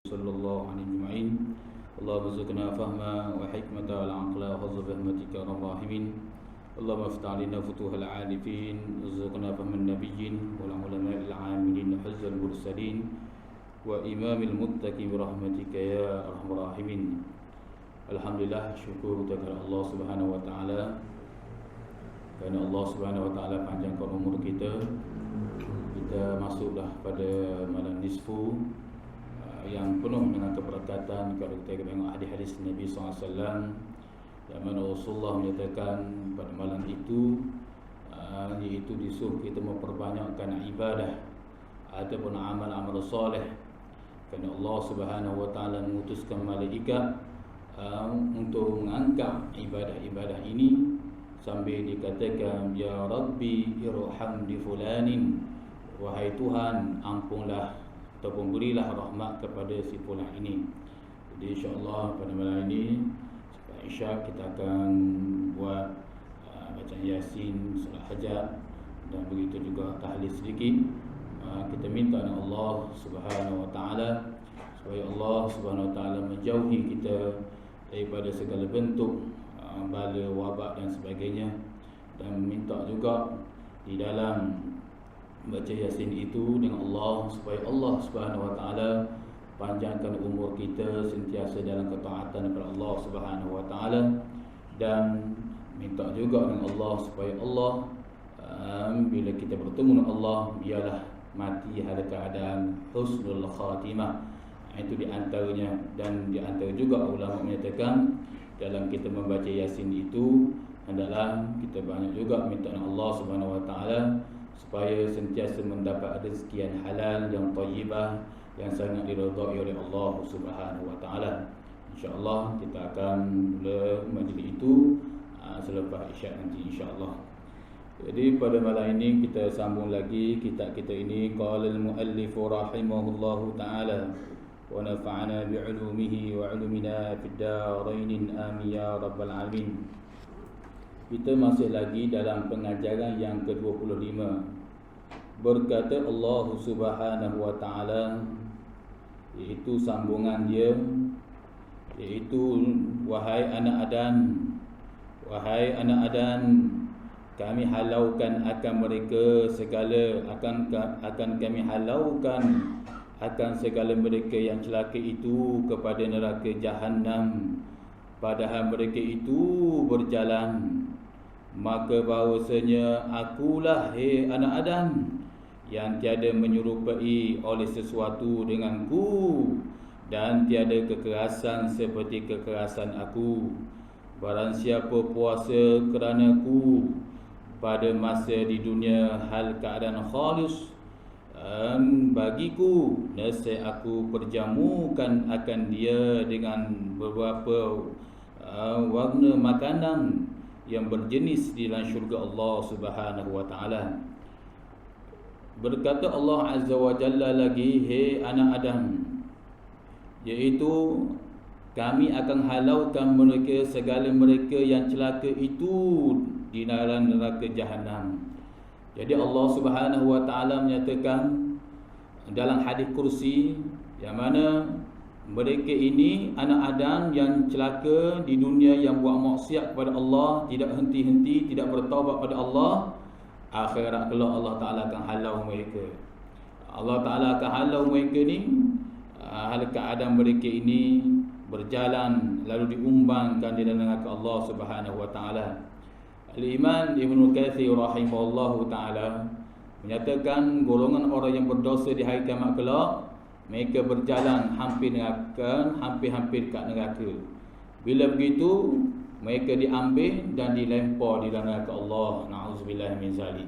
صلى الله عليه أجمعين. اللهم ارزقنا فهما وحكمة والعقل وحظ برحمتك يا رب الراحمين. اللهم افتح علينا فتوح العارفين، ارزقنا فهم النبيين والعلماء العاملين حفظ المرسلين وإمام المتقين برحمتك يا أرحم الراحمين. Alhamdulillah, syukur kepada Allah Subhanahu wa taala kerana Allah Subhanahu wa taala panjangkan umur kita. Kita masuklah pada malam nisfu yang penuh dengan keberkatan. Kalau kita tengok hadis-hadis Nabi SAW, yang mana Rasulullah menyatakan pada malam itu iaitu disuruh kita memperbanyakkan ibadah ataupun amal-amal soleh, kerana Allah Subhanahu wa taala mengutuskan malaikat untuk mengangkat ibadah-ibadah ini sambil dikatakan, Ya Rabbi irham di fulanin, wahai Tuhan ampunlah ataupun berilah rahmat kepada si fulan ini. Jadi insya-Allah pada malam ini selepas Isyak kita akan buat bacaan Yasin, solat hajat dan begitu juga tahlil sedikit. Kita minta kepada Allah Subhanahu wa taala supaya Allah Subhanahu wa taala menjauhi kita daripada segala bentuk bala, wabak dan sebagainya, dan minta juga di dalam baca Yasin itu dengan Allah supaya Allah Subhanahu wa taala panjangkan umur kita sentiasa dalam ketaatan kepada Allah Subhanahu wa taala, dan minta juga dengan Allah supaya Allah bila kita bertemu dengan Allah biarlah mati dalam keadaan husnul khatimah. Itu di antaranya, dan di antara juga ulama menyatakan dalam kita membaca Yasin itu adalah kita banyak juga minta Allah Subhanahu wa taala supaya sentiasa mendapat rezeki yang halal, yang thayyibah, yang sangat diridai oleh Allah Subhanahu wa taala. Insya-Allah kita akan mula majlis itu selepas Isyak nanti insya-Allah. Jadi pada malam ini kita sambung lagi kitab kita ini, qala al-muallif rahimahullahu taala wa nafa'ana bi'ulumihi wa 'ulumina fid darain amin ya rabbal alamin. Kita masih lagi dalam pengajaran yang ke-25. Berkata Allah Subhanahu wa taala, iaitu sambungan dia, iaitu wahai anak Adam, kami halaukan akan mereka segala akan kami halaukan akan segala mereka yang celaka itu kepada neraka Jahannam, padahal mereka itu berjalan. Maka bahawasanya akulah, hei anak Adam, yang tiada menyerupai oleh sesuatu denganku, dan tiada kekerasan seperti kekerasan aku. Barang siapa puasa kerana-Ku pada masa di dunia hal keadaan khalis bagiku, nescaya aku perjamukan akan dia dengan beberapa warna makanan yang berjenis di dalam syurga Allah Subhanahu wa taala. Berkata Allah Azza wa Jalla lagi, hei anak Adam, iaitu kami akan halaukan mereka segala mereka yang celaka itu di dalam neraka Jahannam. Jadi Allah Subhanahu wa taala menyatakan dalam hadis kursi, yang mana mereka ini anak Adam yang celaka di dunia, yang buat maksiat kepada Allah, tidak henti-henti, tidak bertaubat pada Allah, akhirat kelak Allah Taala akan halau mereka. Allah Taala akan halau mereka ni hal keadaan mereka ini berjalan lalu diumbangkan di dalam neraka Allah Subhanahu wa taala. Al-Imam Ibn Katsir rahimahullahu ta'ala menyatakan golongan orang yang berdosa di hari kiamat kelak, mereka berjalan hampir kat neraka. Bila begitu, mereka diambil dan dilempar di dalam neraka Allah. Na'udzubillah min zalik.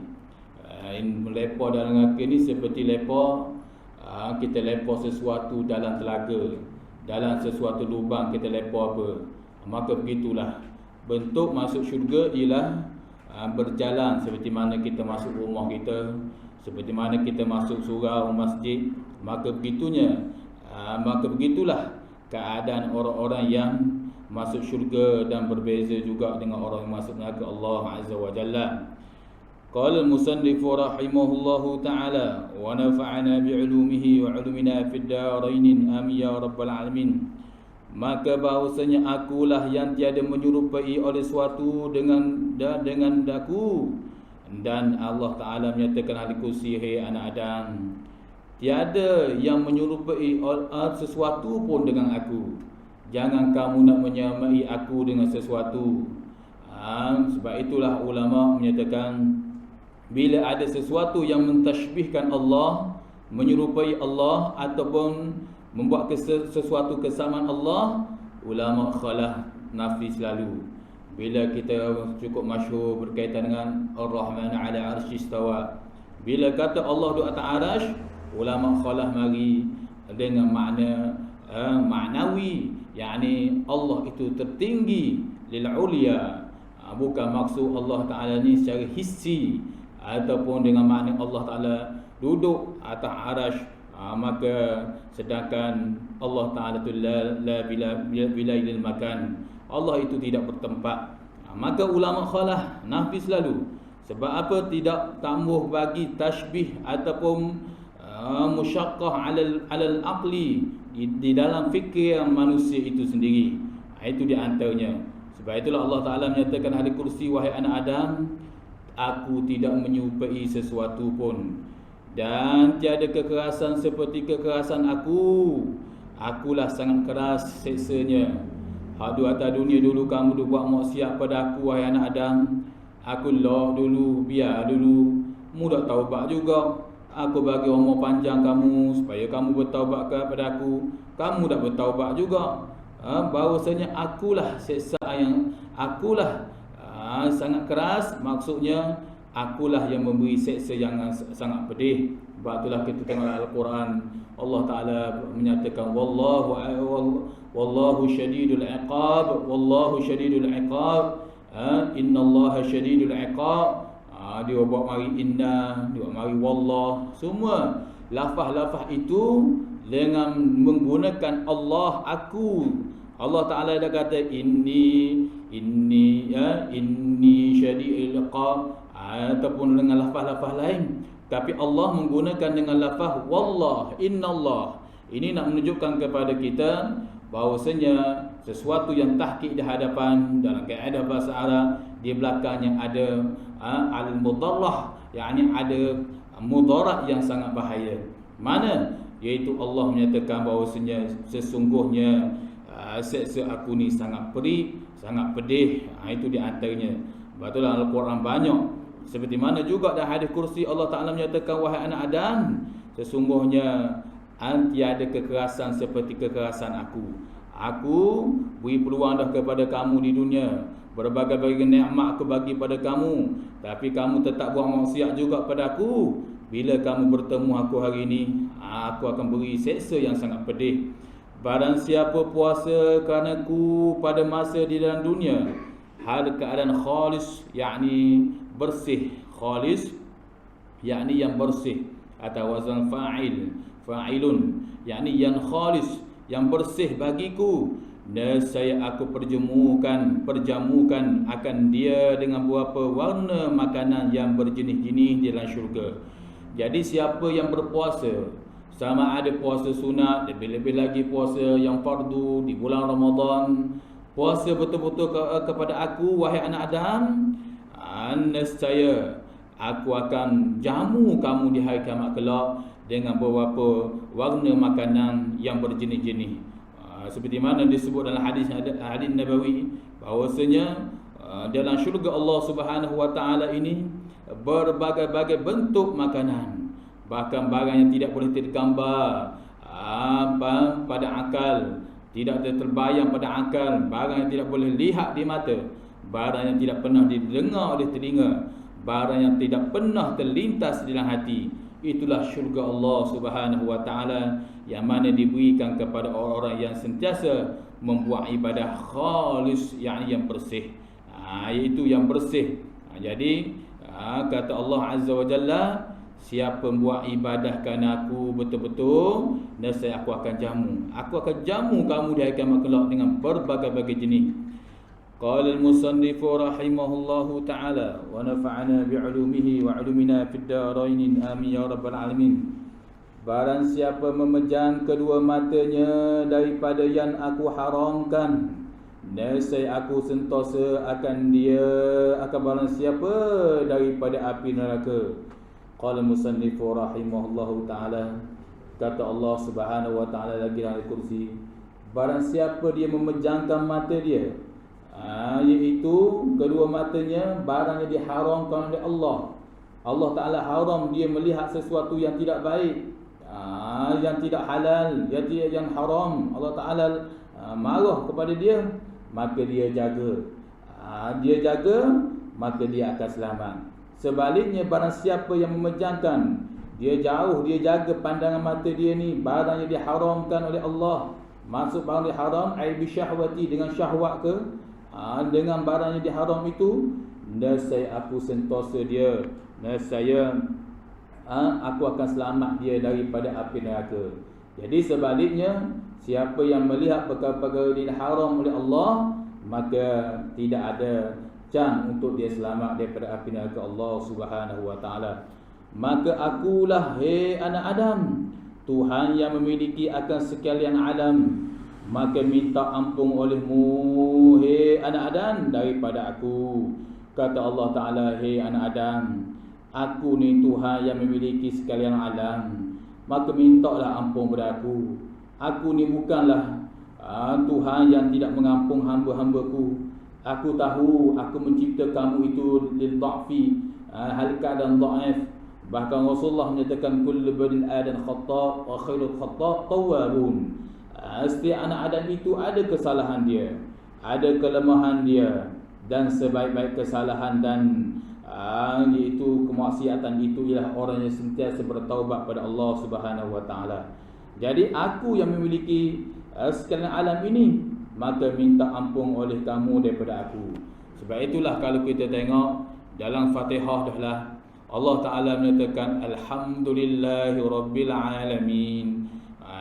Melempar dalam neraka ni seperti kita lempar sesuatu dalam telaga, dalam sesuatu lubang kita lempar apa. Maka begitulah bentuk masuk syurga ialah berjalan seperti mana kita masuk rumah kita, seperti mana kita masuk surau masjid. Maka begitulah keadaan orang-orang yang masuk syurga, dan berbeza juga dengan orang yang masuk neraka Allah Azza wa Jalla. Qala al-musannif rahimahullahu ta'ala wa nafa'ana bi'ulumihi wa 'ulumina fid darain amin ya rabbal alamin. Maka bahawasanya akulah yang tiada menyerupai oleh suatu dengan daku, dan Allah Ta'ala menyatakan ahli kursi, hai anak Adam, tiada yang menyerupai sesuatu pun dengan aku. Jangan kamu nak menyamai aku dengan sesuatu. Sebab itulah ulama menyatakan bila ada sesuatu yang mentashbihkan Allah, menyerupai Allah ataupun membuat sesuatu kesamaan Allah, ulama khalah nafi selalu. Bila kita cukup masyhur berkaitan dengan Ar-Rahman 'ala 'arsy istawa, bila kata Allah di atas arasy, ulama khalah mari dengan makna maknawi, yakni Allah itu tertinggi, lil ulia. Bukan maksud Allah Ta'ala ni secara hissi, ataupun dengan makna Allah Ta'ala duduk atas arasy. Maka sedangkan Allah Ta'ala tu la bilailil makan, Allah itu tidak bertempat. Maka ulama khalah nafi selalu. Sebab apa? Tidak tambah bagi tashbih ataupun musyaqqah alal aqli di dalam fikir manusia itu sendiri. Itu di antaranya. Sebab itulah Allah Ta'ala menyatakan ahli kursi, wahai anak Adam, aku tidak menyerupai sesuatu pun, dan tiada kekerasan seperti kekerasan aku. Akulah sangat keras seksanya. Hadu atas dunia dulu kamu buat maksiat pada aku, wahai anak Adam, aku lock dulu, biar dulu. Mudah taubat juga. Aku bagi umur panjang kamu supaya kamu bertaubat kepada aku. Kamu dah bertaubat juga. Bahawasanya akulah seksa yang akulah sangat keras, maksudnya akulah yang memberi seksa yang sangat pedih. Sebab itulah kita tengok Al-Quran, Allah Ta'ala menyatakan wallahu syadidul iqab, wallahu syadidul iqab, innallaha syadidul iqab. Dia buat mari inna, dia buat mari wallah. Semua lafaz-lafaz itu dengan menggunakan Allah, aku. Allah Ta'ala dah kata inni syadidul iqab, ataupun dengan lafaz-lafaz lain. Tapi Allah menggunakan dengan lafaz wallah, innallah. Ini nak menunjukkan kepada kita bahawasanya sesuatu yang tahqiq di hadapan dalam kaedah bahasa Arab, di belakangnya ada al-mudarrah, yakni ada mudarat yang sangat bahaya. Mana? Iaitu Allah menyatakan bahawasanya sesungguhnya seksa aku ni sangat perih, sangat pedih. Itu di antaranya. Sebab itulah Al-Quran banyak. Seperti mana juga dah hadis kursi, Allah Ta'ala menyatakan, wahai anak Adam, sesungguhnya tiada kekerasan seperti kekerasan aku. Aku beri peluang dah kepada kamu di dunia, berbagai-bagai nikmat aku bagi pada kamu, tapi kamu tetap buat maksiat juga pada aku. Bila kamu bertemu aku hari ini, aku akan beri seksa yang sangat pedih. Barang siapa puasa kerana ku pada masa di dalam dunia, hal keadaan khalis, yakni bersih, khalis yakni yang bersih, atau wazan fa'ilun, yakni yang khalis, yang bersih bagiku, nescaya aku perjamukan akan dia dengan beberapa warna makanan yang berjenis-jenis di dalam syurga. Jadi siapa yang berpuasa, sama ada puasa sunat, lebih-lebih lagi puasa yang fardu di bulan Ramadan, puasa betul-betul kepada aku, wahai anak Adam, nescaya aku akan jamu kamu di hari kiamat kelak dengan beberapa warna makanan yang berjenis-jenis. Seperti mana disebut dalam hadis Nabawi, bahawasanya dalam syurga Allah Subhanahu wa Ta'ala ini berbagai-bagai bentuk makanan, bahkan barang yang tidak boleh tergambar pada akal, tidak terbayang pada akal, barang yang tidak boleh lihat di mata, barang yang tidak pernah didengar oleh telinga, barang yang tidak pernah terlintas dalam hati. Itulah syurga Allah Subhanahu wa Ta'ala, yang mana diberikan kepada orang-orang yang sentiasa membuat ibadah khalis, yang bersih. Iaitu yang bersih. Jadi kata Allah Azza wa Jalla, siapa buat ibadah kerana aku betul-betul, nescaya aku akan jamu. Aku akan jamu kamu di hari kiamat kelak dengan berbagai-bagai jenis. قال المصنف رحمه الله تعالى ونفعنا بعلومه وعلومنا في الدارين آمين يا رب العالمين. Barang siapa memejam kedua matanya daripada yang aku haramkan, nescaya aku sentosa akan dia, akan barang siapa daripada api neraka. Qala musannif rahimahullahu ta'ala, kata Allah subhanahu wa ta'ala lagi dalam kursi, barang siapa dia memejamkan mata dia, iaitu kedua matanya, barang yang diharamkan oleh Allah. Allah Ta'ala haram dia melihat sesuatu yang tidak baik, yang tidak halal, yang haram. Allah Ta'ala marah kepada dia, maka dia jaga. Dia jaga, maka dia akan selamat. Sebaliknya, barang siapa yang memejamkan, dia jauh, dia jaga pandangan mata dia ni, barang yang diharamkan oleh Allah. Maksud barang diharam, aibi syahwati, dengan syahwat ke, dengan barang yang diharam itu, nescaya aku sentosa dia, nescaya aku akan selamat dia daripada api neraka. Jadi sebaliknya, siapa yang melihat perkara-perkara yang haram oleh Allah, maka tidak ada can untuk dia selamat daripada api neraka Allah Subhanahu wa taala. Maka akulah, hei anak Adam, Tuhan yang memiliki akan sekalian alam, maka minta ampun olehmu, hei anak Adam, daripada aku. Kata Allah Ta'ala, hei anak Adam, aku ni Tuhan yang memiliki sekalian alam, maka mintalah ampun kepada aku. Aku ni bukanlah Tuhan yang tidak mengampun hamba-hambaku. Aku tahu aku mencipta kamu itu lil dha'fi, hal keadaan dhaif. Bahkan Rasulullah menyatakan kullu bani adam khata' wa khairul khata' tawwabun. Setiap anak Adam itu ada kesalahan dia, ada kelemahan dia, dan sebaik-baik kesalahan dan iaitu kemaksiatan itu ialah orang yang sentiasa bertaubat pada Allah Subhanahu wa taala. Jadi aku yang memiliki sekalian alam ini, maka minta ampun oleh kamu daripada aku. Sebab itulah kalau kita tengok dalam Fatihah dahlah, Allah Taala menyatakan alhamdulillahi rabbil alamin.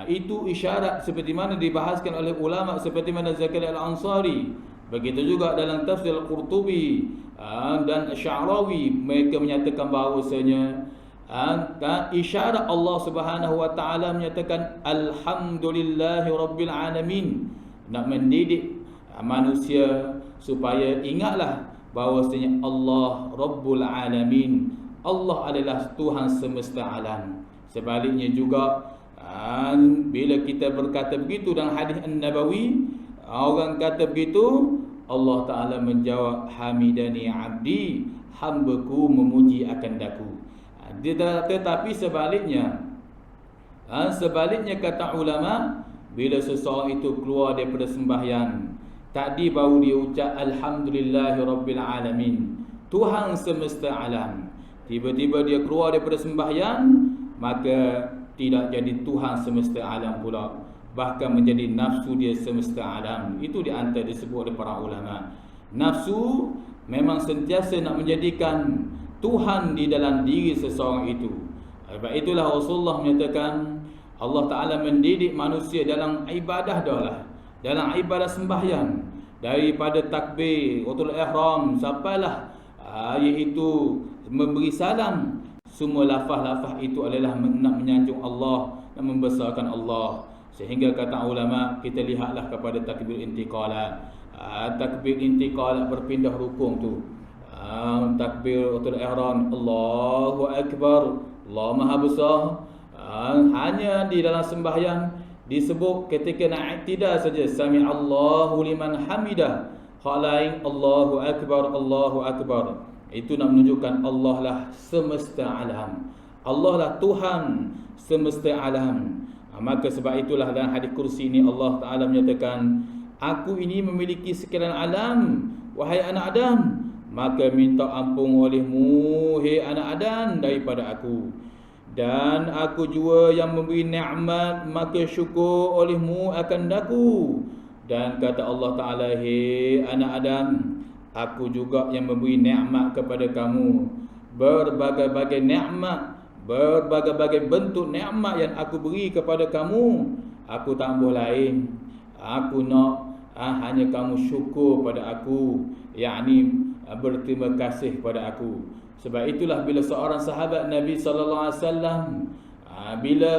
Itu isyarat seperti mana dibahaskan oleh ulama seperti mana Zakaria Al-Ansari. Begitu juga dalam tafsir Al-Qurtubi dan Sya'rawi, mereka menyatakan bahawasanya isyarat Allah Subhanahu wa taala menyatakan alhamdulillahi rabbil alamin, nak mendidik manusia supaya ingatlah bahawasanya Allah Rabbul Alamin, Allah adalah Tuhan semesta alam. Sebaliknya juga, bila kita berkata begitu dalam hadis An-Nabawi, orang kata begitu, Allah Ta'ala menjawab hamidani abdi, hambaku memuji akan daku. Tetapi sebaliknya, sebaliknya kata ulama, bila seseorang itu keluar daripada sembahyang, tadi baru dia ucap alhamdulillahi rabbil alamin, Tuhan semesta alam, tiba-tiba dia keluar daripada sembahyang, maka tidak jadi Tuhan semesta alam pula, bahkan menjadi nafsu dia semesta alam. Itu di antara disebut oleh para ulama. Nafsu memang sentiasa nak menjadikan Tuhan di dalam diri seseorang itu. Sebab itulah Rasulullah menyatakan Allah Ta'ala mendidik manusia dalam ibadah dah, dalam ibadah sembahyang, daripada takbir, ratul ihram, sampailah iaitu memberi salam. Semua lafaz-lafaz itu adalah nak menyanjung Allah dan membesarkan Allah. Sehingga kata ulama, kita lihatlah kepada takbir intiqalat. Takbir intiqalat berpindah rukun tu. Takbir ratul ihram, Allahu Akbar, Allah Maha Besar. Hanya di dalam sembahyang disebut ketika nak iktidal saja, sami Allahu liman hamidah. Hak lain Allahu Akbar, Allahu Akbar. Itu nak menunjukkan Allah lah semesta alam, Allah lah Tuhan semesta alam. Maka sebab itulah dalam hadis kursi ini Allah Ta'ala menyatakan, aku ini memiliki sekalian alam, wahai anak Adam, maka minta ampun olehmu, hei anak Adam, daripada aku. Dan aku juga yang memberi nikmat, maka syukur olehmu akan daku. Dan kata Allah Ta'ala, hei anak Adam, aku juga yang memberi nikmat kepada kamu, berbagai-bagai nikmat, berbagai-bagai bentuk nikmat yang aku beri kepada kamu. Aku tambah lain, aku nak hanya kamu syukur pada aku, yakni berterima kasih pada aku. Sebab itulah bila seorang sahabat Nabi sallallahu alaihi wasallam, bila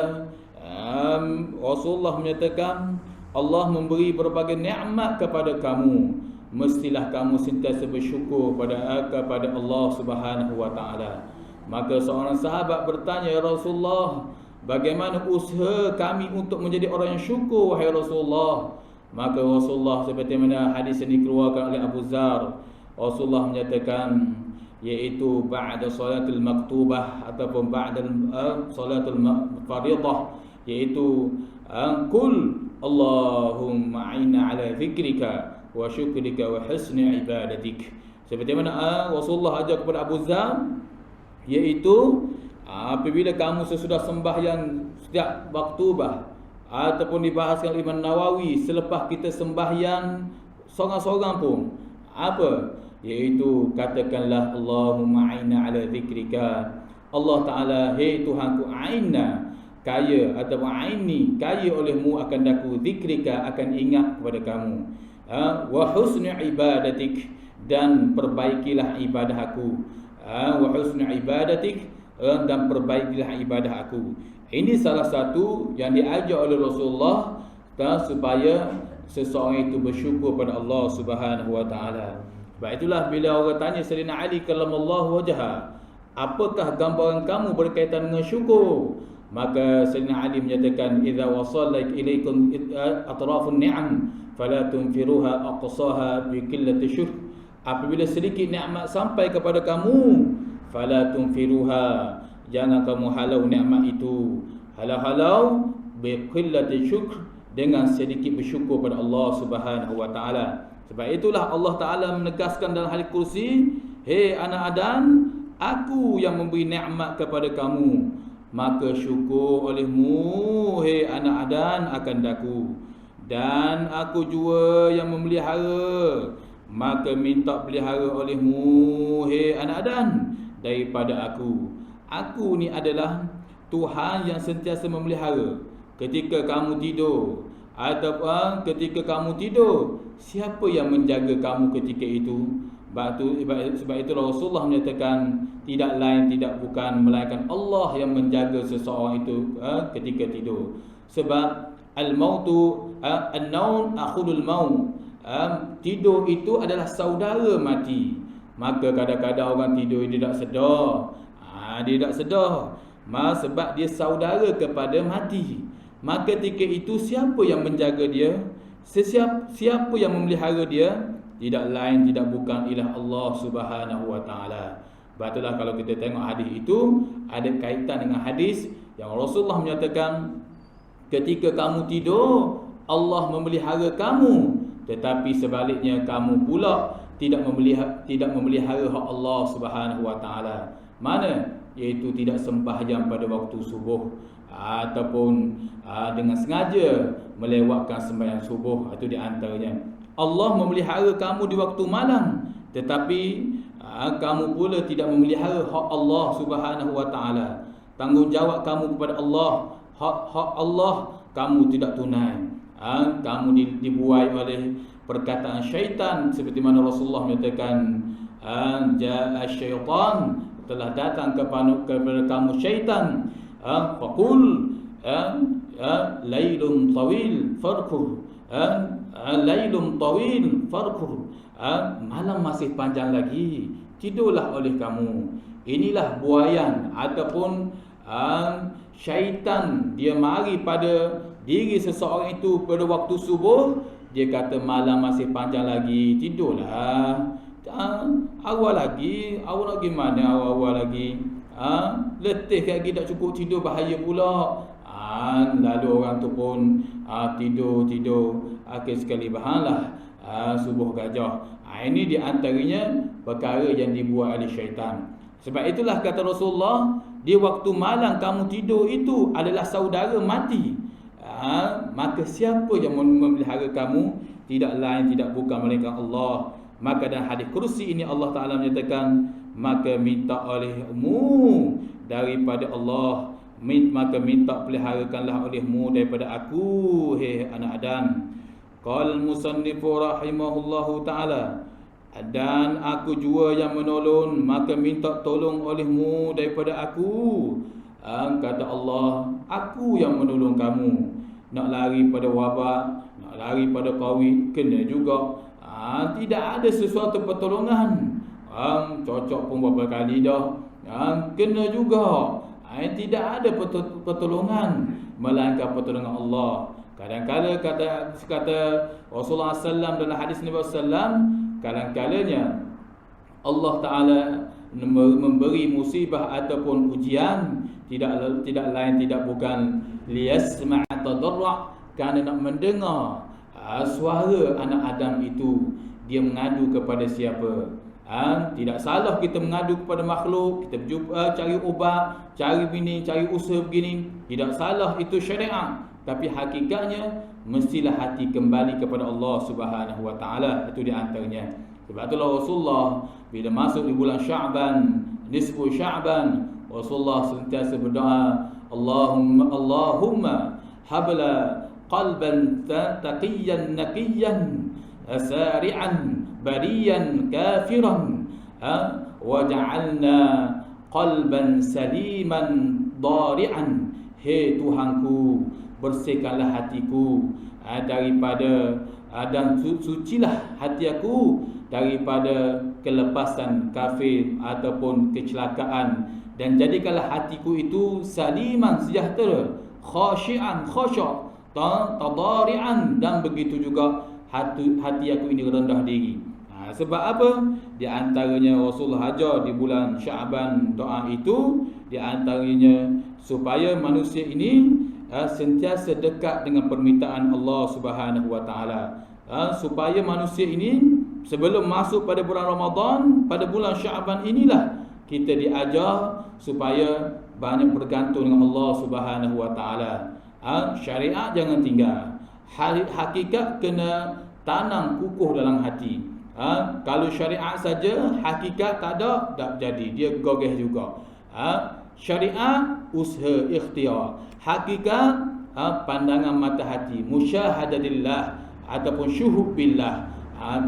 Rasulullah menyatakan Allah memberi berbagai nikmat kepada kamu, mestilah kamu sentiasa bersyukur kepada Allah Subhanahu wa taala. Maka seorang sahabat bertanya, ya Rasulullah, bagaimana usaha kami untuk menjadi orang yang syukur, wahai Rasulullah? Maka Rasulullah, seperti mana hadis yang dikeluarkan oleh Abu Zar, Rasulullah menyatakan, iaitu ba'da salatul maktubah ataupun ba'da salatul faridah, iaitu qul Allahumma a'inna ala zikrika wa syukrika wa husni ibadatik. Seperti mana Rasulullah ajar kepada Abu Zar, iaitu apabila kamu sesudah sembahyang setiap maktubah ataupun dibahaskan Imam Nawawi selepas kita sembahyang seorang-seorang pun, apa? Iaitu katakanlah Allahumma a'inna ala zikrika. Allah Ta'ala, hei Tuhanku, a'inna, kaya, ataupun a'inni, kaya olehmu akan daku, zikrika, akan ingat kepada kamu, wa husni ibadatik, dan perbaikilah ibadah aku, wa husni ibadatik, dan perbaikilah ibadah aku. Ini salah satu yang diajar oleh Rasulullah supaya seseorang itu bersyukur pada Allah Subhanahu wa taala. Sebab itulah bila orang tanya Sayyidina Ali karamallahu wajhah, apakah gambaran kamu berkaitan dengan syukur? Maka Sayyidina Ali menyatakan, idza wasala ilaikum atrafun ni'am fala tunfiruha aqsaha bi qillati syukr. Apabila sedikit nikmat sampai kepada kamu, fala tunfiruha, jangan kamu halau nikmat itu, halau-halau bi qillati syukr, dengan sedikit bersyukur pada Allah Subhanahu wa taala. Sebab itulah Allah Ta'ala menegaskan dalam hadis kursi, hei anak Adam, aku yang memberi nikmat kepada kamu, maka syukur olehmu, hei anak Adam, akan daku. Dan aku juga yang memelihara, maka minta pelihara olehmu, hei anak Adam, daripada aku. Aku ni adalah Tuhan yang sentiasa memelihara. Ketika kamu tidur ataupun ketika kamu tidur, siapa yang menjaga kamu ketika itu? Sebab itu Rasulullah menyatakan, tidak lain tidak bukan melainkan Allah yang menjaga seseorang itu ketika tidur. Sebab al-mautu an-naum akhudul maut, tidur itu adalah saudara mati. Maka kadang-kadang orang tidur dia tak sedar, sebab dia saudara kepada mati. Maka ketika itu siapa yang menjaga dia? Siapa yang memelihara dia? Tidak lain tidak bukan ialah Allah Subhanahu wa taala. Betullah kalau kita tengok hadis itu ada kaitan dengan hadis yang Rasulullah menyatakan, ketika kamu tidur Allah memelihara kamu, tetapi sebaliknya kamu pula tidak memelihara hak Allah Subhanahu wa taala. Mana? Iaitu tidak sembahyang pada waktu subuh, ataupun dengan sengaja melewatkan sembahyang subuh. Itu di antaranya. Allah memelihara kamu di waktu malam, tetapi kamu pula tidak memelihara hak Allah Subhanahu wa taala. Tanggungjawab kamu kepada Allah, hak Allah kamu tidak tunai. Kamu dibuai oleh perkataan syaitan, seperti mana Rasulullah menyatakan, jaa syaitan, telah datang kepada kamu syaitan, faqul lailun tawil farqur, lailun tawil farqur, malam masih panjang lagi, tidurlah oleh kamu. Inilah buayan ataupun syaitan, dia mari pada diri seseorang itu pada waktu subuh. Dia kata malam masih panjang lagi, tidurlah. Awal lagi, awal lagi mana awal lagi? Letih lagi, tak cukup tidur, bahaya pula. Lalu orang tu pun tidur. Akhir sekali bahanlah subuh gajah. Ini di antaranya perkara yang dibuat oleh syaitan. Sebab itulah kata Rasulullah, di waktu malam kamu tidur itu adalah saudara mati. Maka siapa yang memelihara kamu? Tidak lain tidak bukan melainkan Allah. Maka dalam hadis kursi ini Allah Ta'ala menyatakan, maka minta olehmu daripada Allah, maka minta peliharakanlah olehmu daripada aku, hei anak Adam. Qala al-musannifu rahimahullahu ta'ala, dan aku jua yang menolong, maka minta tolong olehmu daripada aku. Kata Allah, aku yang menolong kamu. Nak lari pada wabak, nak lari pada COVID, kena juga. Tidak ada sesuatu pertolongan. Cocok pun berapa kali dah, kena juga. Tidak ada pertolongan melainkan pertolongan Allah. Kadang-kala kata Rasulullah SAW dalam hadis Nabi SAW, kadang-kalanya Allah Ta'ala memberi musibah ataupun ujian tidak lain tidak bukan liyasma'a tadarra', kerana nak mendengar suara anak Adam itu dia mengadu kepada siapa. Tidak salah kita mengadu kepada makhluk, kita berjumpa cari ubat, cari bini, cari usaha begini, tidak salah, itu syariat. Tapi hakikatnya mestilah hati kembali kepada Allah Subhanahu wa taala. Itu di antaranya. Sebab itulah Rasulullah bila masuk di bulan Sya'ban, nisfu Sya'ban, Rasulullah sentiasa berdoa, Allahumma habla qalban taqiyyan naqiyyan sari'an bariyan kafiran waj'alna qalban saliman dari'an. Hei Tuhanku, bersihkanlah hatiku daripada dan sucilah hati aku daripada kelepasan kafir ataupun kecelakaan, dan jadikanlah hatiku itu saliman sejahtera, khasyian khasya' tadari'an, dan begitu juga hati aku ini rendah diri. Sebab apa? Di antaranya Rasulullah ajar di bulan Sya'ban doa itu, di antaranya supaya manusia ini sentiasa dekat dengan permintaan Allah Subhanahu wa taala. Supaya manusia ini sebelum masuk pada bulan Ramadan, pada bulan Sya'ban inilah kita diajar supaya banyak bergantung dengan Allah Subhanahu wa taala. Syariat jangan tinggal. Hakikat kena tanam kukuh dalam hati. Kalau syariat saja, hakikat tak ada, tak jadi, dia gogeh juga. Syariat usaha ikhtiar, hakikat pandangan mata hati, musyahadatillah ataupun syuhud billah.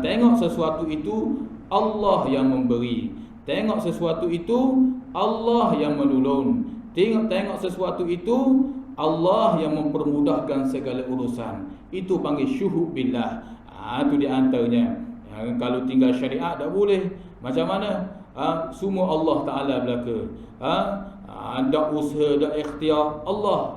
Tengok sesuatu itu Allah yang memberi, tengok sesuatu itu Allah yang menolong, tengok sesuatu itu Allah yang mempermudahkan segala urusan. Itu panggil syuhud billah. Itu di antaranya. Kalau tinggal syariat tak boleh. Macam mana? Semua Allah Ta'ala belaka. Tak usaha, tak ikhtiar, Allah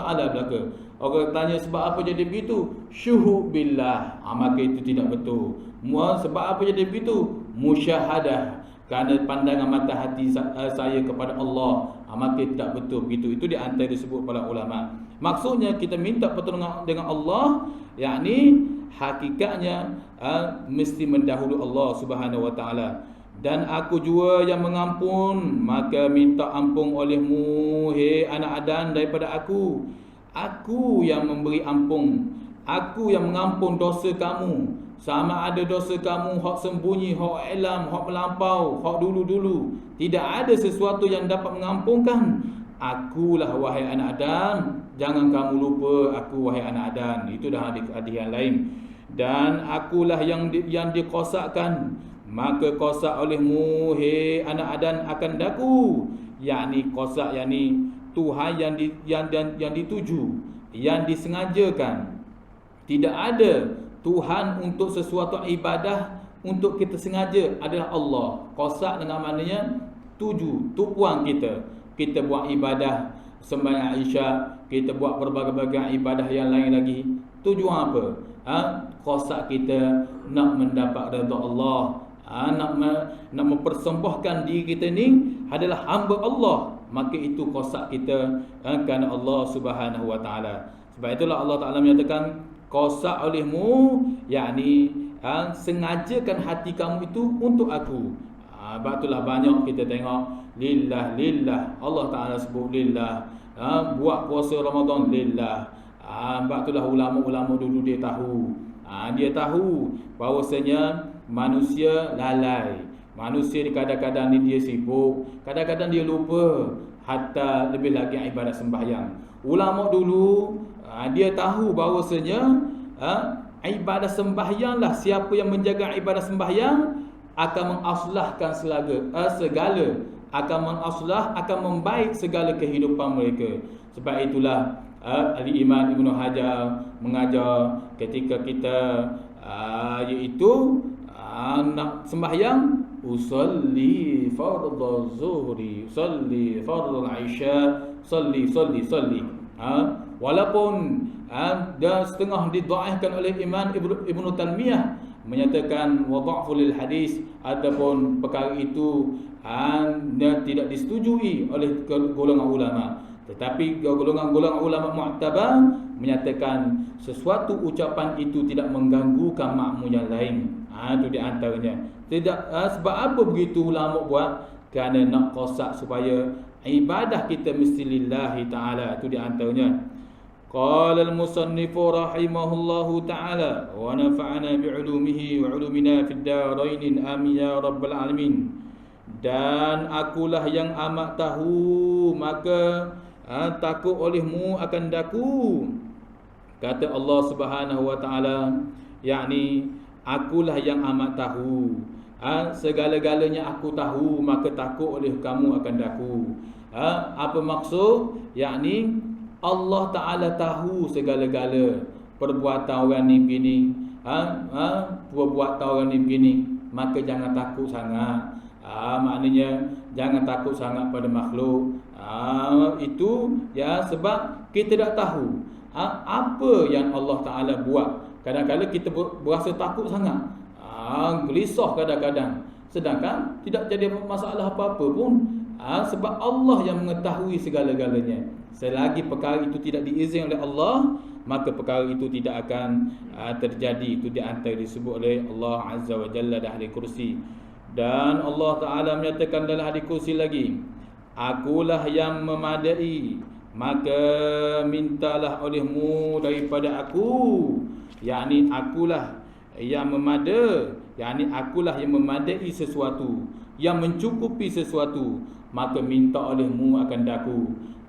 Ta'ala belaka. Orang tanya sebab apa jadi begitu? Syuhud billah. Maka itu tidak betul. Sebab apa jadi begitu? Musyahadah. Kerana pandangan mata hati saya kepada Allah, maka tidak betul begitu. Itu di antara disebut para ulama. Maksudnya kita minta pertolongan dengan Allah, yakni hakikatnya mesti mendahului Allah Subhanahu wa taala. Dan aku jua yang mengampun, maka minta ampun olehmu, hei anak Adam, daripada aku. Aku yang memberi ampun, aku yang mengampun dosa kamu. Sama ada dosa kamu hak sembunyi, hak alam, hak melampau, hak dulu-dulu, tidak ada sesuatu yang dapat mengampunkan. Akulah wahai anak Adam, jangan kamu lupa aku wahai anak Adam. Itu dah hadis yang lain. Dan akulah yang dikosakkan, maka kosak olehmu, hei anak Adam, akan daku. Yakni kosak, yakni Tuhan yang dituju, yang disengajakan. Tidak ada Tuhan untuk sesuatu ibadah untuk kita sengaja adalah Allah. Kosak dengan maknanya tuju, tupuan kita. Kita buat ibadah sembahyang Isyak, kita buat berbagai-bagai ibadah yang lain lagi. Tujuan apa? Kosak kita nak mendapat redha Allah, nak mempersembahkan diri kita ni adalah hamba Allah. Maka itu kosak kita kerana Allah Subhanahu wa taala. Sebab itulah Allah Taala menyatakan kosak olehmu, yakni sengajakan hati kamu itu untuk aku. Sebab itulah banyak kita tengok lillah, lillah. Allah Ta'ala sebut lillah. Buat puasa Ramadan lillah. Sebab itulah ulama-ulama dulu dia tahu. Dia tahu bahawasanya manusia lalai. Manusia kadang-kadang dia sibuk, kadang-kadang dia lupa, hatta lebih lagi ibadat sembahyang. Ulama dulu dia tahu bahawasanya ibadah sembahyanglah, siapa yang menjaga ibadah sembahyang akan mengaslahkan segala, akan membaik segala kehidupan mereka. Sebab itulah Al-Imam Ibn Hajar mengajar ketika kita iaitu nak sembahyang, usalli fardhu zuhri, usalli fardhu isya, salli. Walaupun dan setengah didhaifkan oleh Imam Ibn Taymiyah menyatakan wadha'fu lil hadis, ataupun perkara itu tidak disetujui oleh golongan ulama. Tetapi golongan ulama mu'tabar menyatakan sesuatu ucapan itu tidak mengganggukan makmum yang lain. Itu di antaranya. Sebab apa begitu ulama buat? Kerana nak qasak supaya ibadah kita mesti lillahi ta'ala. Itu di antaranya. Qala al-musannifu rahimahullahu ta'ala wa nafa'ana bi'ulumihi wa 'ulumina fid darain amin ya rabbal alamin. Dan akulah yang amat tahu, maka takut olehmu akan daku. Kata Allah Subhanahu wa taala, yakni akulah yang amat tahu. Segala-galanya aku tahu, maka takut oleh kamu akan daku. Apa maksud? Yakni Allah Taala tahu segala-gala perbuatan orang ni begini, perbuatan orang ni begini, maka jangan takut sangat. Maknanya jangan takut sangat pada makhluk. Itu ya, sebab kita tak tahu apa yang Allah Taala buat. Kadang-kadang kita berasa takut sangat, gelisah kadang-kadang, sedangkan tidak jadi masalah apa-apa pun. Sebab Allah yang mengetahui segala-galanya. Selagi perkara itu tidak diizinkan oleh Allah, maka perkara itu tidak akan terjadi. Itu di antara disebut oleh Allah Azza wa Jalla dalam hadis kursi. Dan Allah Ta'ala menyatakan dalam hadis kursi lagi, akulah yang memadai, maka mintalah olehmu daripada aku. Yakni akulah yang akulah yang memadai sesuatu, yang mencukupi sesuatu, maka minta olehmu akan daku.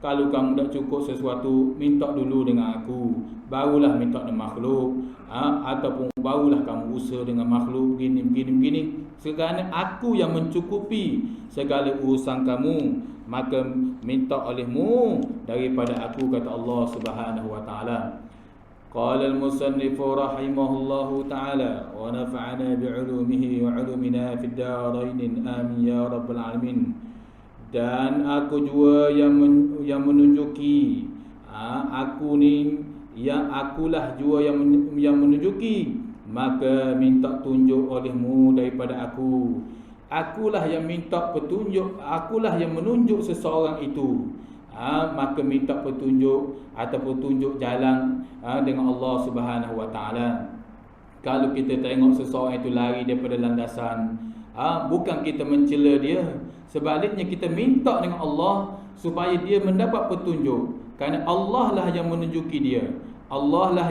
Kalau kamu tak cukup sesuatu, minta dulu dengan aku, barulah minta dengan makhluk. Ataupun barulah kamu usaha dengan makhluk begini. Sekarang aku yang mencukupi segala urusan kamu, maka minta olehmu daripada aku, kata Allah Subhanahu wa taala. Qala al-musannifu rahimahullahu ta'ala wa nafa'ana bi'ulumihi wa 'ulumina fid darain amin ya rabbal alamin. Dan aku juga yang menunjuki, aku ni yang akulah juga yang menunjuki, maka minta tunjuk olehmu daripada aku. Akulah yang minta petunjuk, akulah yang menunjuk seseorang itu, maka minta petunjuk ataupun tunjuk jalan dengan Allah Subhanahu wa taala. Kalau kita tengok seseorang itu lari daripada landasan, bukan kita mencela dia, sebaliknya kita minta dengan Allah supaya dia mendapat petunjuk, kerana Allah lah yang menunjuki dia. Allah lah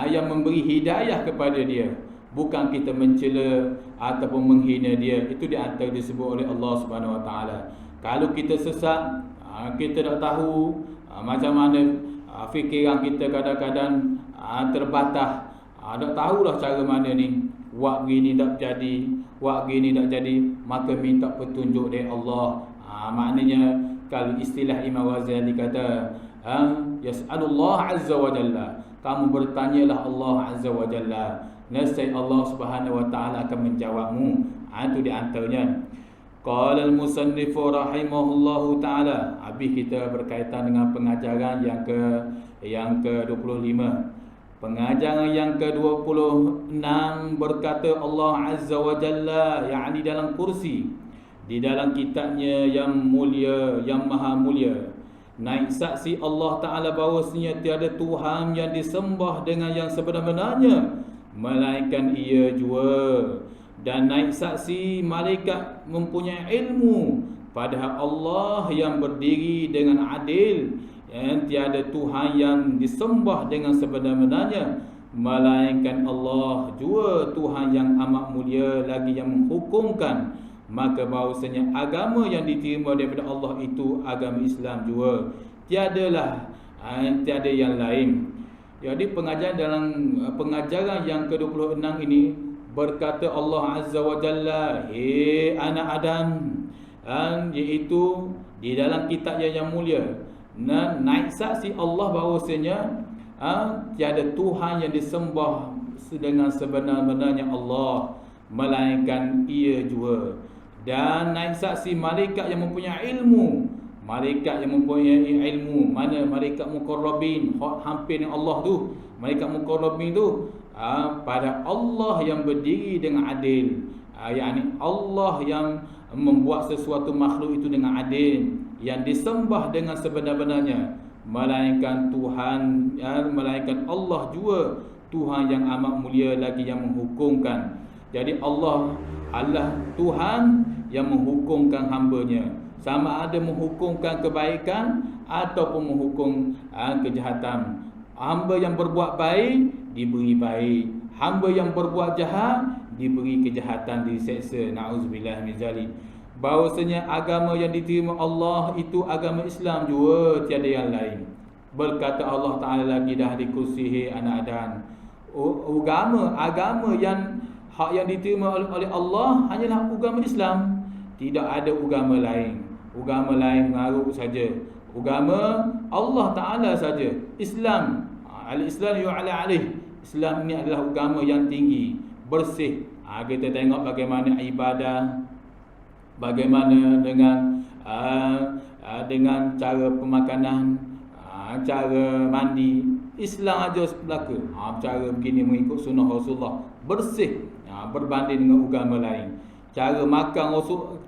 yang memberi hidayah kepada dia, bukan kita mencela ataupun menghina dia. Itu di antara disebut oleh Allah Subhanahu wa taala. Kalau kita sesat, kita tak tahu macam mana, fikiran kita kadang-kadang terbatas, tak tahulah cara mana ni, buat begini tak jadi, buat begini tak jadi, maka minta petunjuk dari Allah. Maknanya kalau istilah Imam Ghazali kata, yas'alullah azza wa jalla, kamu bertanyalah Allah azza wa jalla, nescaya Allah Subhanahu wa taala akan menjawabmu. Itu di antaranya. Qala al-musannifu rahimahullahu taala. Habis kita berkaitan dengan pengajaran yang ke-25. Pengajaran yang ke-26 berkata Allah Azza wa Jalla, yakni dalam kursi, di dalam kitabnya yang mulia, yang maha mulia, naik saksi Allah Ta'ala bahawasanya tiada Tuhan yang disembah dengan yang sebenar-benarnya melainkan ia jua. Dan naik saksi malaikat mempunyai ilmu, padahal Allah yang berdiri dengan adil, yang tiada Tuhan yang disembah dengan sebenar-benarnya melainkan Allah jua, Tuhan yang amat mulia lagi yang menghukumkan. Maka bahawasanya agama yang diterima daripada Allah itu agama Islam jua, tiada yang lain. Jadi pengajaran yang ke-26 ini berkata Allah Azza wa Jalla, "Hei anak Adam," iaitu di dalam kitab yang mulia, naik saksi Allah bahawasanya tiada Tuhan yang disembah dengan sebenar-benarnya Allah melainkan Ia jua. Dan naik saksi malaikat yang mempunyai ilmu, malaikat yang mempunyai ilmu, mana malaikat muqarrabin, hampir dengan Allah tu, malaikat muqarrabin tu, pada Allah yang berdiri dengan adil, yakni Allah yang membuat sesuatu makhluk itu dengan adil, yang disembah dengan sebenar-benarnya, melainkan Tuhan, melainkan Allah jua, Tuhan yang amat mulia lagi yang menghukumkan. Jadi Allah Tuhan yang menghukumkan hamba-Nya, sama ada menghukumkan kebaikan ataupun menghukum kejahatan. Hamba yang berbuat baik diberi baik, hamba yang berbuat jahat diberi kejahatan, diseksa. Na'udzubillah min zalik. Bahawasanya agama yang diterima Allah itu agama Islam jua, tiada yang lain. Berkata Allah Ta'ala lagi dah di kursihi anak Adam, agama yang hak yang diterima oleh Allah hanyalah agama Islam. Tidak ada agama lain. Agama lain mengarut saja. Agama Allah Ta'ala saja. Islam, al-Islam yu'ala alaih. Islam ini adalah agama yang tinggi, bersih. Kita tengok bagaimana ibadah, bagaimana dengan cara pemakanan, cara mandi. Islam aja berlaku. Cara begini mengikut sunnah Rasulullah, bersih, berbanding dengan agama lain. Cara makan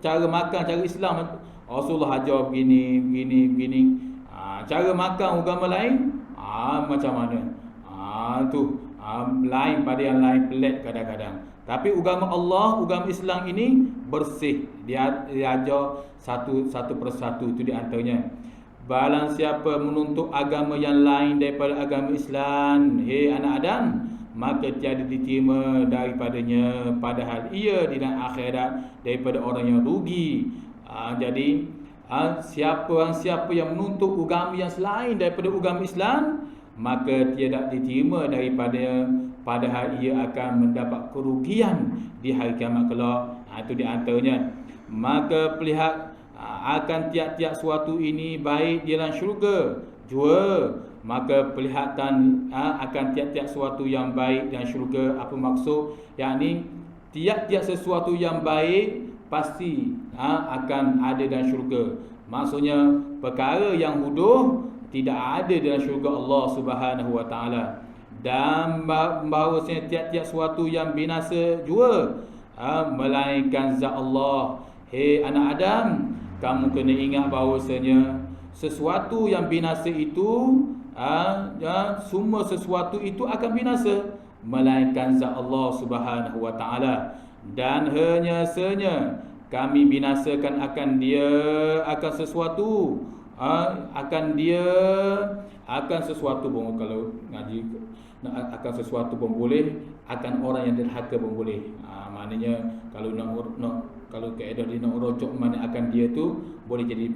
cara Islam Rasulullah ajar begini. Cara makan agama lain macam mana? Lain pada yang lain, pelik kadang-kadang. Tapi agama Allah, agama Islam ini bersih. Dia ajar satu persatu. Itu di antaranya. Barang siapa menuntut agama yang lain daripada agama Islam, hei anak Adam, maka tiada diterima daripadanya, padahal ia di dalam akhirat daripada orang yang rugi. Jadi siapa yang menuntut agama yang selain daripada agama Islam, maka tiada diterima daripada, padahal ia akan mendapat kerugian di hari kiamat kelak. Itu di antaranya. Maka pelihat akan tiap-tiap suatu ini baik di dalam syurga jua. Maka pelihatan akan tiap-tiap suatu yang baik dan syurga. Apa maksud? Yakni tiap-tiap sesuatu yang baik pasti akan ada dalam syurga. Maksudnya perkara yang huduh tidak ada dalam syurga Allah Subhanahu wa taala. Dan bahawasanya tiap-tiap suatu yang binasa jua melainkan zat Allah. Hei anak Adam, kamu kena ingat bahawasanya sesuatu yang binasa itu, semua sesuatu itu akan binasa, melainkan zat Allah Subhanahu wa taala. Dan hanya kami binasakan akan sesuatu, akan sesuatu pun, kalau ngaji akan sesuatu pun boleh, akan orang yang derhaka pun boleh. Maknanya kalau kaedah dia nak rojok, mana akan dia tu boleh jadi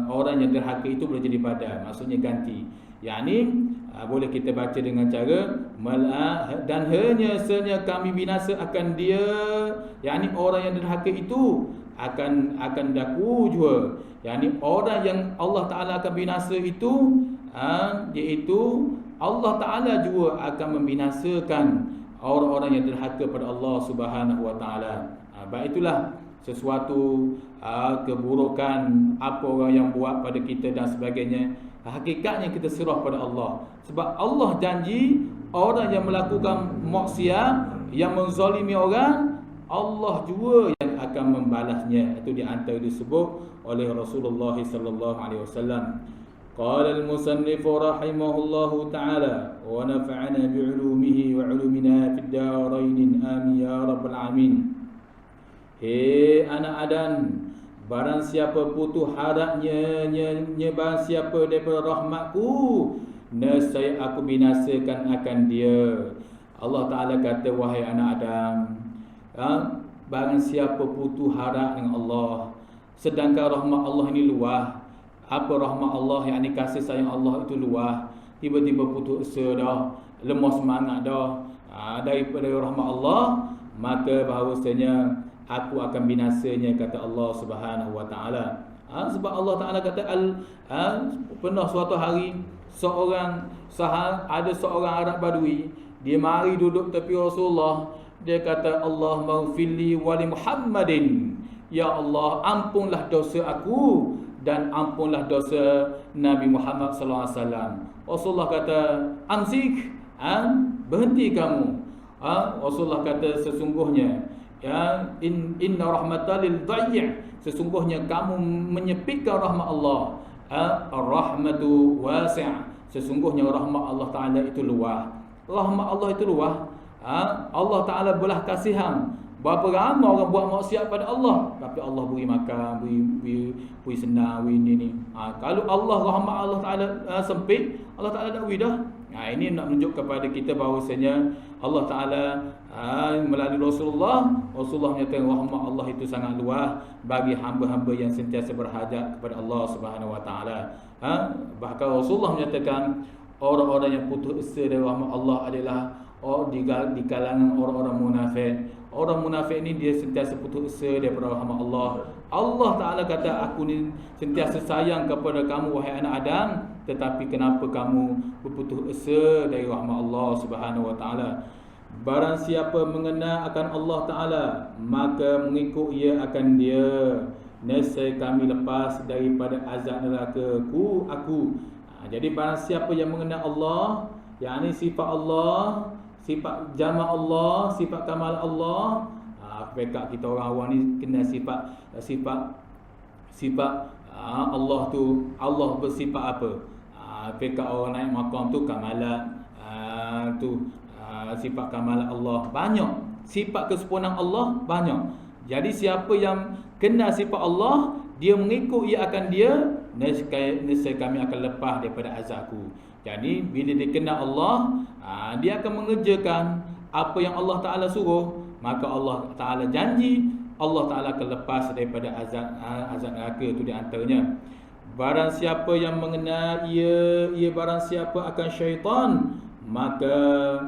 orang yang derhaka itu boleh jadi badal, maksudnya ganti. Yakni boleh kita baca dengan cara dan hanya kami binasa akan dia, yakni orang yang derhaka itu akan daku jua. Yakni orang yang Allah Ta'ala akan binasa itu, iaitu Allah Ta'ala juga akan membinasakan orang-orang yang derhaka pada Allah Subhanahu wa taala. Baik, itulah sesuatu keburukan apa orang yang buat pada kita dan sebagainya. Hakikatnya kita serah pada Allah. Sebab Allah janji orang yang melakukan maksiat, yang menzalimi orang, Allah juga yang akan membalasnya. Itu di antara disebut oleh Rasulullah sallallahu alaihi wasallam. Qala al-musannif rahimahullahu ta'ala wa nafa'ana bi'ulumihi wa 'ulumina fid darain amin ya rabbal alamin. Hei anak Adam, barang siapa putus harapnya barang siapa daripada rahmatku, nescaya aku binasakan akan dia. Allah Ta'ala kata, wahai anak Adam, barang siapa putus harap dengan Allah, sedangkan rahmat Allah ini luas. Apa rahmat Allah, yakni kasih sayang Allah itu luas. tiba-tiba putus asa dah, lemah semangat dah daripada rahmat Allah, maka bahawasanya aku akan binasanya, kata Allah Subhanahu wa taala. Sebab Allah Taala kata pernah suatu hari ada seorang Arab Badui, dia mari duduk tepi Rasulullah, dia kata, Allah maghfirli wa li Muhammadin, ya Allah ampunlah dosa aku dan ampunlah dosa Nabi Muhammad sallallahu alaihi wasallam. Rasulullah kata, amsik, berhenti kamu. Rasulullah kata, sesungguhnya inna rahmatalil dhayy', sesungguhnya kamu menyepitkan rahmat Allah. Ar-rahmatu wasi', sesungguhnya rahmat Allah Taala itu luas. Rahmat Allah itu luas. Allah Taala belah kasihan. Berapa ramai orang buat maksiat pada Allah, tapi Allah beri makan, beri senang, beri ni. Kalau Allah rahmat Allah Taala sempit, Allah Taala dah beri dah. Ini nak menunjuk kepada kita bahawasanya Allah Taala melalui Rasulullah menyatakan rahmat Allah itu sangat luas bagi hamba-hamba yang sentiasa berhajat kepada Allah Subhanahu wa taala. Bahkan Rasulullah menyatakan orang-orang yang putus asa dari rahmat Allah adalah di kalangan orang-orang munafik. Orang munafik ni dia sentiasa putus asa daripada rahmat Allah. Allah Taala kata, aku ni sentiasa sayang kepada kamu wahai anak Adam, tetapi kenapa kamu berputus asa dari rahmat Allah Subhanahu wa taala? Barang siapa mengenal akan Allah Taala, maka mengikut ia akan dia. Nescaya kami lepas daripada azab neraka aku. Jadi barang siapa yang mengenal Allah, yakni sifat Allah, sifat jama' Allah, sifat kamal Allah. Pekat kita orang awam ni kena sifat Allah tu, Allah bersifat apa? Pekat orang naik maqam tu kamalat, sifat kamalat Allah banyak, sifat kesempurnaan Allah banyak. Jadi siapa yang kenal sifat Allah, dia mengikut ia akan dia, nescaya kami akan lepas daripada azabku. Jadi bila dia kenal Allah, dia akan mengerjakan apa yang Allah Taala suruh, maka Allah Taala janji Allah Taala akan lepas daripada azab neraka. Itu di antaranya. Barang siapa yang mengenal ia barang siapa akan syaitan, maka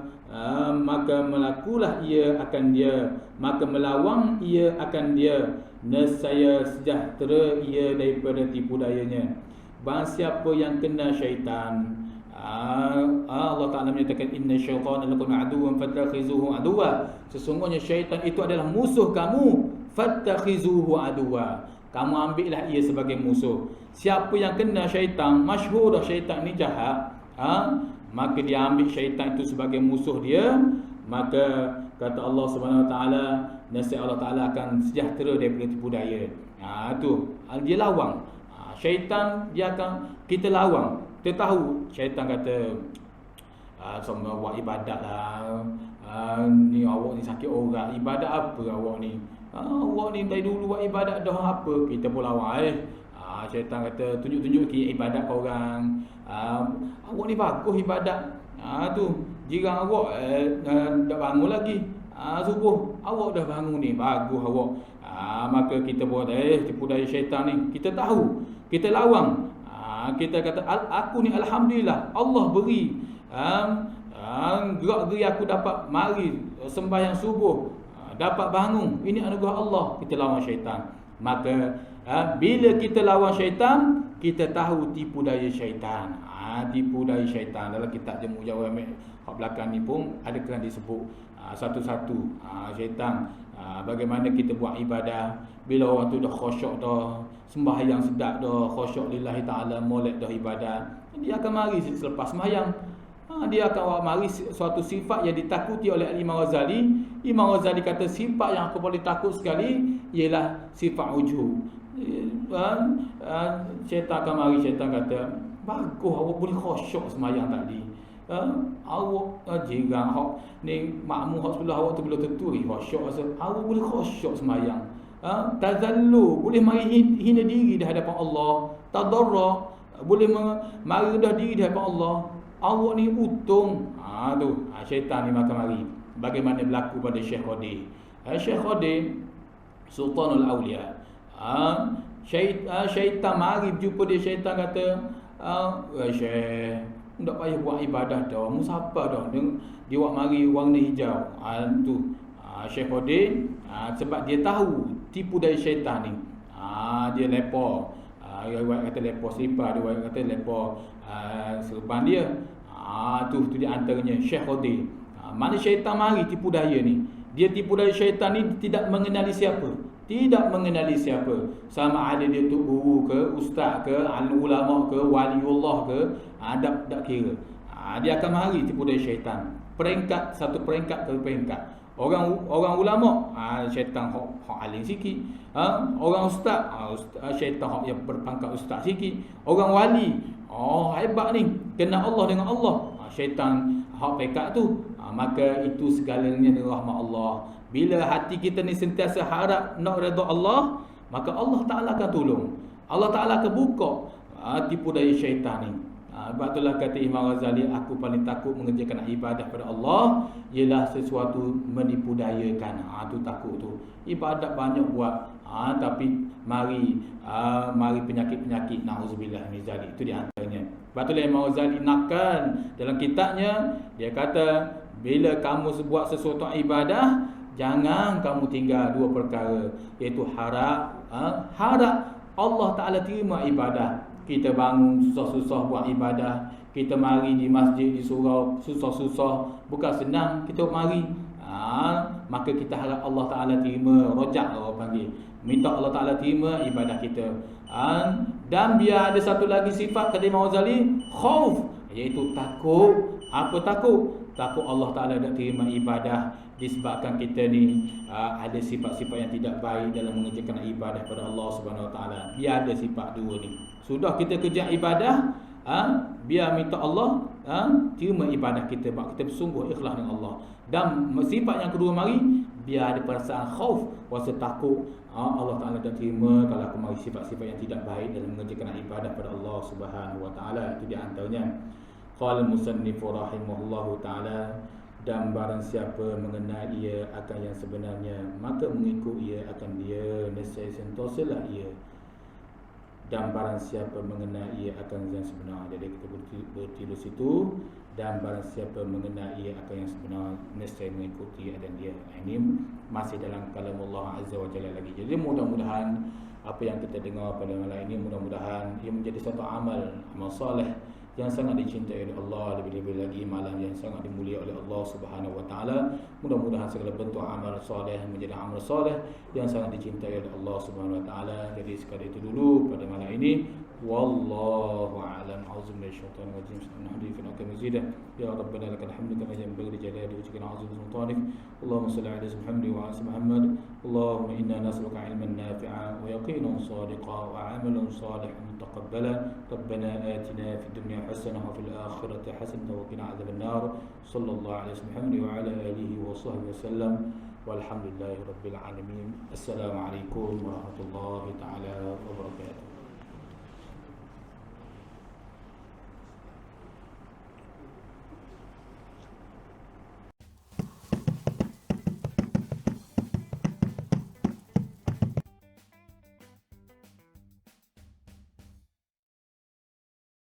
melakulah ia akan dia, maka melawang ia akan dia, nescaya sejahtera ia daripada tipu dayanya. Barang siapa yang kena syaitan, Allah Ta'ala menyatakan, inna syaitana lakum aduwwan fattakhizuhu aduwwa, sesungguhnya syaitan itu adalah musuh kamu, fattakhizuhu aduwwa, kamu ambillah ia sebagai musuh. Siapa yang kena syaitan, masyhur dah syaitan ni jahat, maka dia ambil syaitan itu sebagai musuh dia, maka kata Allah Subhanahu Wa Taala, nescaya Allah Taala akan sejahtera daripada tipu daya. Tu dia lawang. Syaitan dia akan kita lawang. Kita tahu syaitan kata, semua buat ibadat lah, ni awak ni sakit orang, ibadat apa awak ni? Awak ni dari dulu buat ibadat dah apa? Kita pun lawang. Syaitan kata, tunjuk-tunjuk ibadat kau orang. Awak ni bagus ibadat. Tu jirang awak dah bangun lagi. Subuh awak dah bangun ni, bagus awak. Maka kita buat tipu daya syaitan ni. Kita tahu, kita lawang. Kita kata, aku ni alhamdulillah Allah beri gerak-geri aku dapat mari sembahyang subuh, dapat bangun, ini anugerah Allah. Kita lawan syaitan. Maka bila kita lawan syaitan, kita tahu tipu daya syaitan. Tipu daya syaitan dalam kitab Jamu' Jawami' kat belakang ni pun ada kena disebut satu-satu syaitan. Bagaimana kita buat ibadah, bila orang tu dah khusyuk dah, sembahyang sedap dah, khusyuk lillahi ta'ala, molek dah ibadah, dia akan mari selepas sembahyang. Dia akan mari suatu sifat yang ditakuti oleh Imam Ghazali. Imam Ghazali kata sifat yang aku boleh takut sekali ialah sifat ujub. Syaitan akan mari, syaitan kata, bagus awak boleh khusyuk sembahyang tadi. Awak jirang hak ni makmum hak sebelah awak tu belum tentu khusyuk. Awak boleh khusyuk sembahyang. Tazallu, boleh mari hina diri di hadapan Allah. Tadarra, boleh mari rendah diri di hadapan Allah. Awak ni untung. Syaitan ni makan mari. Bagaimana berlaku pada Syekh Qadir. Syekh Qadir Sultanul Awliya. Syaitan mari berjumpa dia. Syaitan kata, Syekh, tak payah buat ibadah dah. Musapa dah. Dia buat mari warna hijau. Tu Syekh Qadir sebab dia tahu tipu dari syaitan ni. Dia lepo. Dia kata lepo selipar, dia kata lepo serban dia. Tu dia antaranya Syekh Qadir. Mana syaitan mari tipu daya ni. Dia tipu daya syaitan ni tidak mengenali siapa. Tidak mengenali siapa. Sama ada dia tu guru ke, ustaz ke, alim ulama ke, waliullah ke, tak kira. Dia akan mari tipu daya syaitan. Peringkat satu peringkat ke peringkat. Orang ulama, syaitan hak alim sikit. Orang ustaz, syaitan hak yang berpangkat ustaz sikit. Orang wali, hebat ni, kenal Allah dengan Allah. Syaitan hak pekat tu. Maka itu segalanya dengan rahmat Allah. Bila hati kita ni sentiasa harap nak redha Allah, maka Allah Ta'ala akan tolong. Allah Ta'ala akan buka tipu daya syaitan ni. Sebab itulah kata Imam Ghazali, aku paling takut mengerjakan ibadah pada Allah ialah sesuatu menipu dayakan. Tu takut tu. Ibadat banyak buat, tapi mari penyakit-penyakit, na'udzubillah min zalik. Itu di antaranya. Sebab itulah Imam Ghazali nakkan dalam kitabnya, dia kata bila kamu buat sesuatu ibadah, jangan kamu tinggal dua perkara, iaitu harap Allah Ta'ala terima ibadah. Kita bangun susah-susah buat ibadah, kita mari di masjid, di surau susah-susah, bukan senang kita mari. Maka kita harap Allah Ta'ala terima, rojak orang panggil, minta Allah Ta'ala terima ibadah kita. Dan biar ada satu lagi sifat kata Imam Ghazali, khauf, iaitu takut. Apa takut? Takut Allah Ta'ala tak terima ibadah disebabkan kita ni ada sifat-sifat yang tidak baik dalam mengerjakan ibadah pada Allah Subhanahu Wa Ta'ala. Biar ada sifat dua ni. Sudah kita kerja ibadah, biar minta Allah terima ibadah kita, sebab kita bersungguh ikhlas dengan Allah. Dan sifat yang kedua mari, biar ada perasaan khauf, rasa takut Allah Ta'ala tak terima kalau aku mari sifat-sifat yang tidak baik dalam mengerjakan ibadah pada Allah Subhanahu Wa Ta'ala. Itu di antaranya. Qala al-musannif rahimahullahu ta'ala, dan barang siapa mengenal ia akan yang sebenarnya, maka mengikut ia akan dia, nescaya sentosalah ia. Dan barang siapa mengenal ia akan yang sebenar. Jadi kita bertiru situ. Dan barang siapa mengenal ia akan yang sebenar, nescaya mengikuti dan dia. Ini masih dalam kalam Allah Azza wa Jalla lagi. Jadi mudah-mudahan apa yang kita dengar pada malam ini, mudah-mudahan ia menjadi satu amal soleh yang sangat dicintai oleh Allah, lebih-lebih lagi malam yang sangat dimuliakan oleh Allah Subhanahu Wa Ta'ala. Mudah-mudahan segala bentuk amal soleh menjadi amal soleh yang sangat dicintai oleh Allah Subhanahu Wa Ta'ala. Jadi sekadar itu dulu pada malam ini. Wallahu a'lam. A'udzu billahi minasyaitonir rajim. Bismillahirrahmanirrahim. Kamizidah. Ya Rabbana lakal hamdu kama yanbaghi li jalali wajhika al-'azim sultanik. Allahumma shalli ala Muhammad wa ala Muhammad. Allahumma inna nas'aluka 'ilman nafi'an wa yaqinan shadiqan wa 'amalan shalihan mutaqabbala. Rabbana atina fid dunya hasanah wa fil akhirati hasanah wa qina 'adzabannar. Sallallahu alaihi Muhammad wa ala alihi wa sahbihi wasallam. Walhamdulillahi rabbil alamin. Assalamualaikum warahmatullahi taala wabarakatuh.